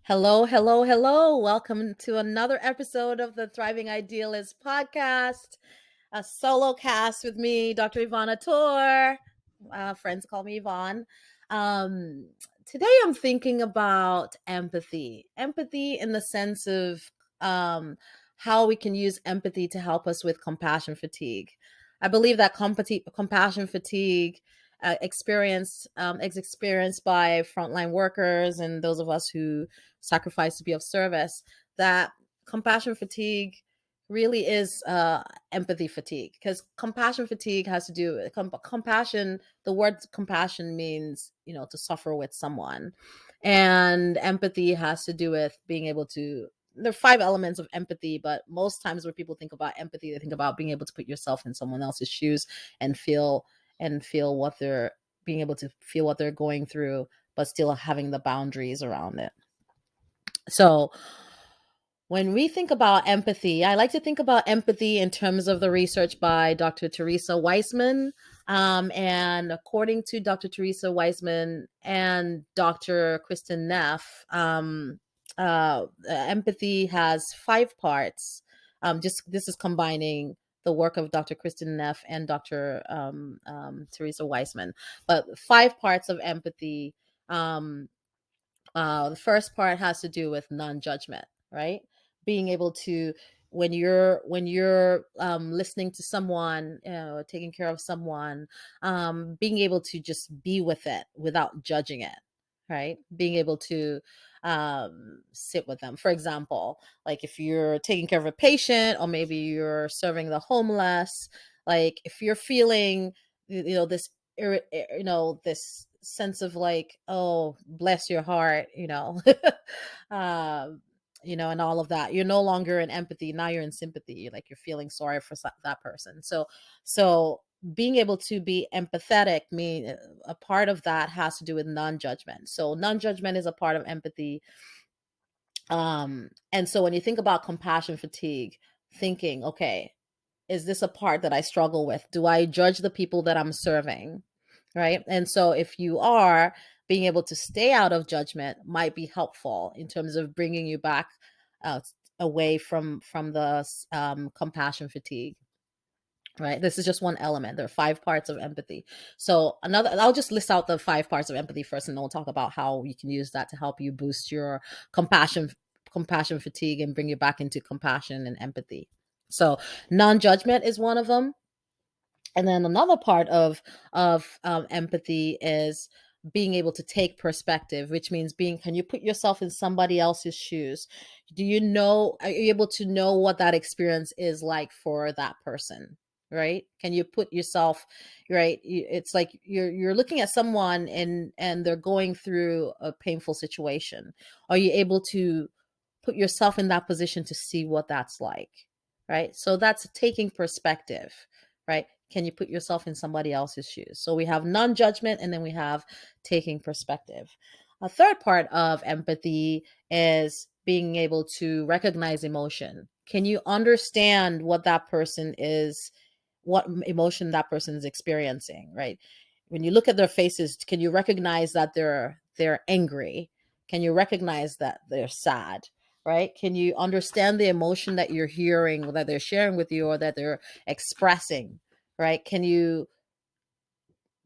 Hello, hello, hello. Welcome to another episode of the Thriving Idealist podcast, a solo cast with me, Dr. Yvonne Ator. Friends call me Yvonne. Um, Today I'm thinking about empathy. Empathy in the sense of how we can use empathy to help us with compassion fatigue. I believe that compassion fatigue is experienced by frontline workers and those of us who sacrifice to be of service, that compassion fatigue really is empathy fatigue, because compassion fatigue has to do with compassion. The word compassion means, to suffer with someone, and empathy has to do with being able to. There are five elements of empathy, but most times when people think about empathy, they think about being able to put yourself in someone else's shoes and feel what they're being able to feel what they're going through, but still having the boundaries around it. So when we think about empathy, I like to think about empathy in terms of the research by Dr. Theresa Wiseman. And according to Dr. Theresa Wiseman and Dr. Kristin Neff, empathy has five parts. This is combining the work of Dr. Kristin Neff and Dr. Theresa Wiseman, but five parts of empathy. The first part has to do with non-judgment, right? Being able to, when you're listening to someone, taking care of someone, being able to just be with it without judging it, right? Being able to sit with them. For example, like if you're taking care of a patient, or maybe you're serving the homeless, like if you're feeling, this this sense of like, oh, bless your heart, um and all of that, you're no longer in empathy. Now you're in sympathy. Like you're feeling sorry for that person. So being able to be empathetic, mean a part of that has to do with non-judgment. So non-judgment is a part of empathy. And so when you think about compassion fatigue, thinking, okay, is this a part that I struggle with? Do I judge the people that I'm serving? Right. And so if you are, being able to stay out of judgment might be helpful in terms of bringing you back uh, away from the compassion fatigue. Right. This is just one element. There are five parts of empathy. So I'll just list out the five parts of empathy first, and then we'll talk about how you can use that to help you boost your compassion fatigue and bring you back into compassion and empathy. So non-judgment is one of them. And then another part of empathy is being able to take perspective, which means can you put yourself in somebody else's shoes? Are you able to know what that experience is like for that person? Right? Can you put yourself, right? It's like you're looking at someone and they're going through a painful situation. Are you able to put yourself in that position to see what that's like? Right? So that's taking perspective, right? Can you put yourself in somebody else's shoes? So we have non-judgment, and then we have taking perspective. A third part of empathy is being able to recognize emotion. Can you understand what emotion that person is experiencing, right? When you look at their faces, can you recognize that they're angry? Can you recognize that they're sad? Right? Can you understand the emotion that you're hearing, that they're sharing with you, or that they're expressing? Right? Can you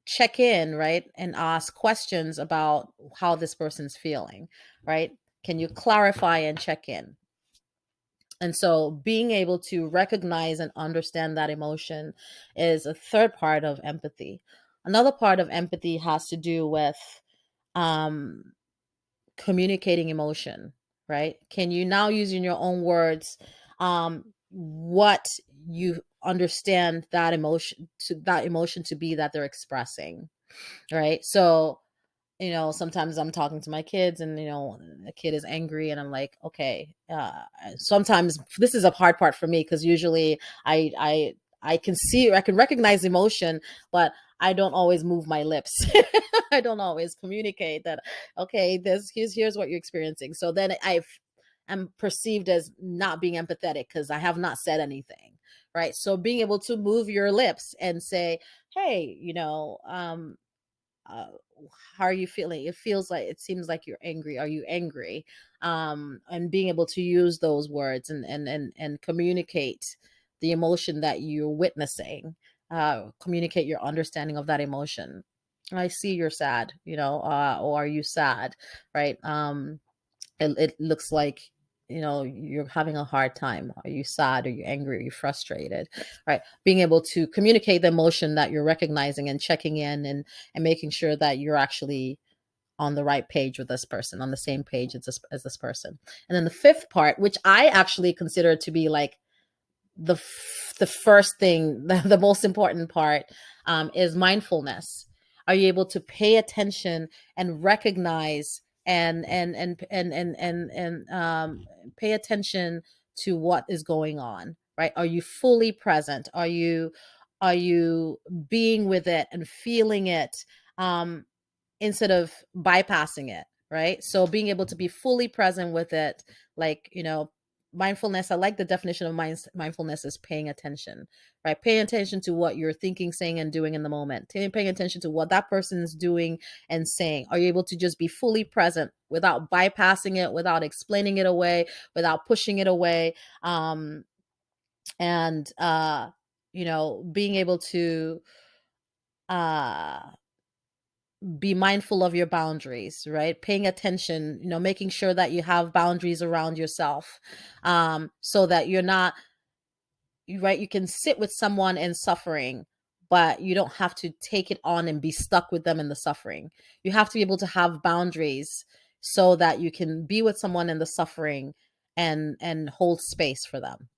check in, right, and ask questions about how this person's feeling? Right? Can you clarify and check in? And so being able to recognize and understand that emotion is a third part of empathy. Another part of empathy has to do with um, communicating emotion, right? Can you now use in your own words what you understand that emotion to be that they're expressing, right? So sometimes I'm talking to my kids, and a kid is angry, and I'm like, okay. Sometimes this is a hard part for me, because usually I can recognize emotion, but I don't always move my lips. I don't always communicate that, okay, here's what you're experiencing. So then I'm perceived as not being empathetic because I have not said anything, right? So being able to move your lips and say, hey, uh, how are you feeling? It seems like you're angry. Are you angry? And being able to use those words and communicate the emotion that you're witnessing, communicate your understanding of that emotion. I see you're sad, or are you sad? Right. It looks like, you're having a hard time. Are you sad? Are you angry? Are you frustrated? Right. Being able to communicate the emotion that you're recognizing and checking in, and making sure that you're actually on the right page with this person, on the same page as this person. And then the fifth part, which I actually consider to be like the first thing, the most important part, is mindfulness. Are you able to pay attention and recognize and pay attention to what is going on? Right? Are you fully present? Are you being with it and feeling it, um, instead of bypassing it? Right? So being able to be fully present with it, like, mindfulness, I like the definition of mindfulness is paying attention, right? Paying attention to what you're thinking, saying, and doing in the moment. Paying attention to what that person is doing and saying. Are you able to just be fully present without bypassing it, without explaining it away, without pushing it away? And being able to uh be mindful of your boundaries, right? Paying attention, making sure that you have boundaries around yourself, so that you're not, right? You can sit with someone in suffering, but you don't have to take it on and be stuck with them in the suffering. You have to be able to have boundaries so that you can be with someone in the suffering and hold space for them.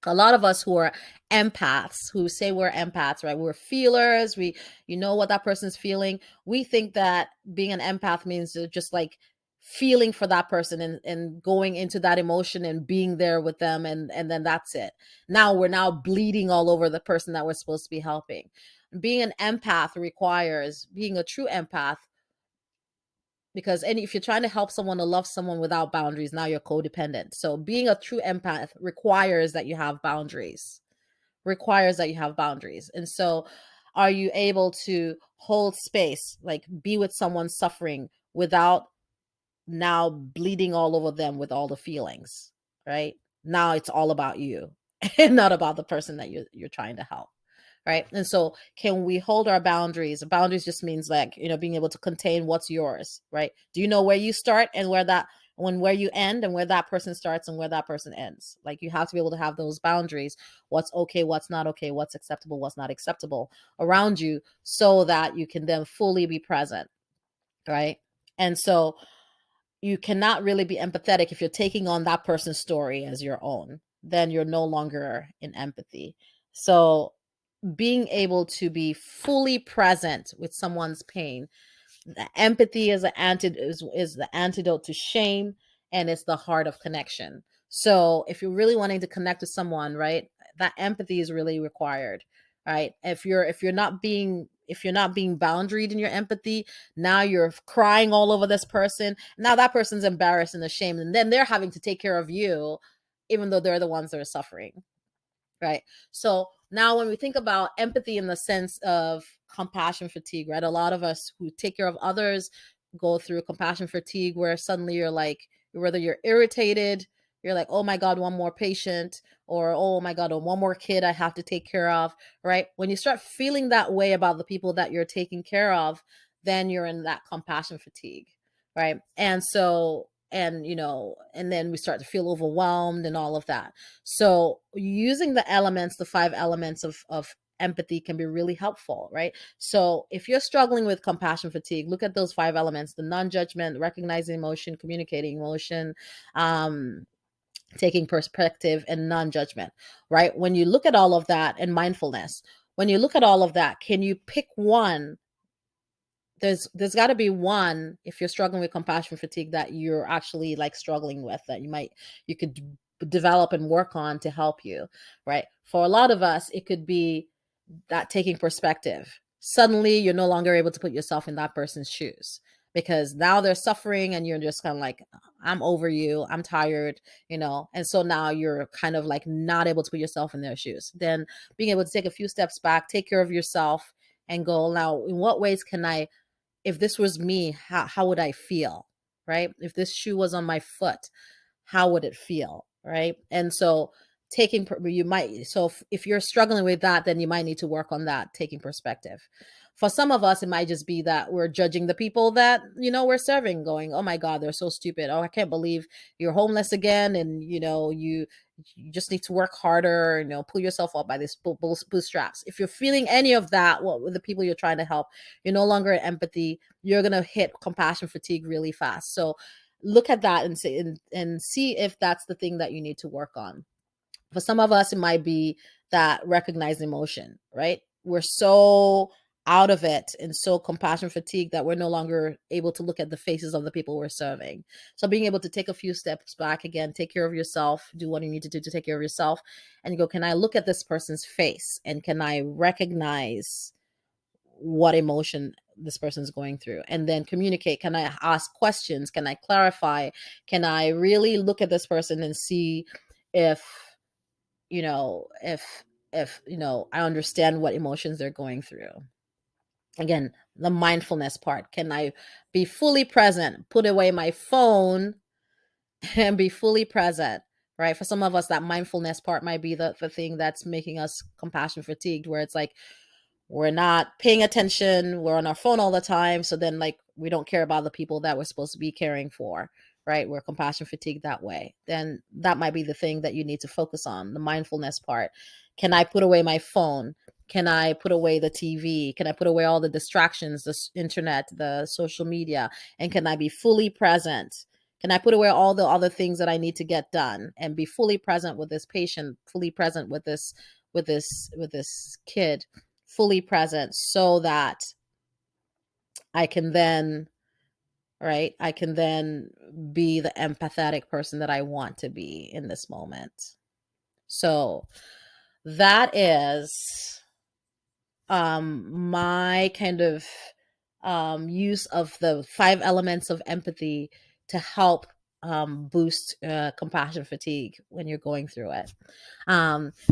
A lot of us who are empaths, who say we're empaths, right? We're feelers. You know what that person's feeling. We think that being an empath means just like feeling for that person and going into that emotion and being there with them. And then that's it. Now we're now bleeding all over the person that we're supposed to be helping. Being an empath requires being a true empath, because if you're trying to help someone to love someone without boundaries, now you're codependent. So being a true empath requires that you have boundaries, and so are you able to hold space, like be with someone suffering without now bleeding all over them with all the feelings, right? Now it's all about you and not about the person that you're trying to help. Right. And so can we hold our boundaries? Boundaries just means like, being able to contain what's yours, right? Do you know where you start and where you end, and where that person starts and where that person ends? Like, you have to be able to have those boundaries. What's okay, what's not okay, what's acceptable, what's not acceptable around you, so that you can then fully be present. Right. And so you cannot really be empathetic if you're taking on that person's story as your own. Then you're no longer in empathy. So being able to be fully present with someone's pain. The empathy is the antidote to shame, and it's the heart of connection. So if you're really wanting to connect with someone, right, that empathy is really required, right? If you're not being boundaried in your empathy, now you're crying all over this person. Now that person's embarrassed and ashamed, and then they're having to take care of you, even though they're the ones that are suffering. Right. So now when we think about empathy in the sense of compassion fatigue, right? A lot of us who take care of others go through compassion fatigue, where suddenly you're like, whether you're irritated, you're like, oh my God, one more patient, or oh my God, one more kid I have to take care of, right? When you start feeling that way about the people that you're taking care of, then you're in that compassion fatigue, right? And so, and then we start to feel overwhelmed and all of that. So using the 5 elements of empathy can be really helpful, right? So if you're struggling with compassion fatigue, look at those 5 elements: the non-judgment, recognizing emotion, communicating emotion, taking perspective, and non-judgment, right? When you look at all of that, and mindfulness, when you look at all of that, can you pick one? There's got to be one, if you're struggling with compassion fatigue, that you're actually like struggling with, that you could develop and work on to help you, right? For a lot of us, it could be that taking perspective. Suddenly you're no longer able to put yourself in that person's shoes, because now they're suffering and you're just kind of like, I'm over you, I'm tired, and so now you're kind of like not able to put yourself in their shoes. Then being able to take a few steps back, take care of yourself, and go, now in what ways can I if this was me, how would I feel, right? If this shoe was on my foot, how would it feel, right? And so you might, so if you're struggling with that, then you might need to work on that, taking perspective. For some of us, it might just be that we're judging the people that, we're serving, going, oh my God, they're so stupid. Oh, I can't believe you're homeless again. And, you just need to work harder, pull yourself up by these bootstraps. If you're feeling any of that, with the people you're trying to help, you're no longer in empathy. You're going to hit compassion fatigue really fast. So look at that and see if that's the thing that you need to work on. For some of us, it might be that recognized emotion, right? We're so out of it and so compassion fatigue that we're no longer able to look at the faces of the people we're serving. So being able to take a few steps back, again, take care of yourself, do what you need to do to take care of yourself, and go, can I look at this person's face and can I recognize what emotion this person's going through, and then communicate? Can I ask questions? Can I clarify? Can I really look at this person and see if I understand what emotions they're going through? Again, the mindfulness part. Can I be fully present, put away my phone and be fully present, right? For some of us, that mindfulness part might be the thing that's making us compassion fatigued, where it's like, we're not paying attention, we're on our phone all the time, so then like we don't care about the people that we're supposed to be caring for, right? We're compassion fatigued that way. Then that might be the thing that you need to focus on, the mindfulness part. Can I put away my phone? Can I put away the TV? Can I put away all the distractions, the internet, the social media? And can I be fully present? Can I put away all the other things that I need to get done and be fully present with this patient, fully present with this kid, fully present, so that I can then, right, I can then be the empathetic person that I want to be in this moment. So that is my kind of use of the 5 elements of empathy to help boost compassion fatigue when you're going through it.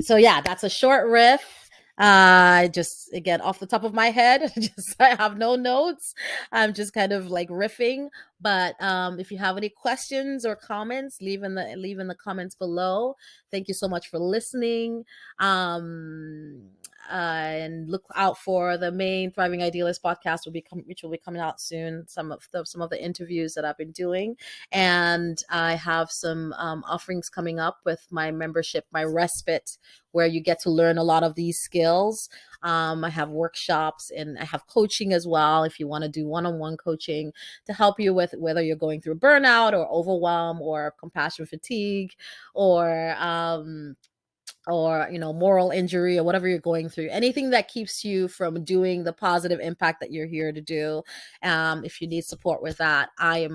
So yeah, that's a short riff. Just again off the top of my head, I have no notes. I'm just kind of like riffing. But if you have any questions or comments, leave in the comments below. Thank you so much for listening. And look out for the main Thriving Idealist podcast, which will be coming out soon. Some of the interviews that I've been doing, and I have some offerings coming up with my membership, my respite, where you get to learn a lot of these skills. I have workshops and I have coaching as well. If you want to do one-on-one coaching to help you with whether you're going through burnout or overwhelm or compassion fatigue or moral injury or whatever you're going through, anything that keeps you from doing the positive impact that you're here to do. If you need support with that, I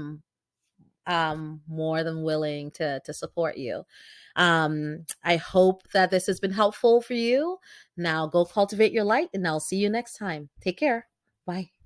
am more than willing to support you. I hope that this has been helpful for you. Now go cultivate your light, and I'll see you next time. Take care. Bye.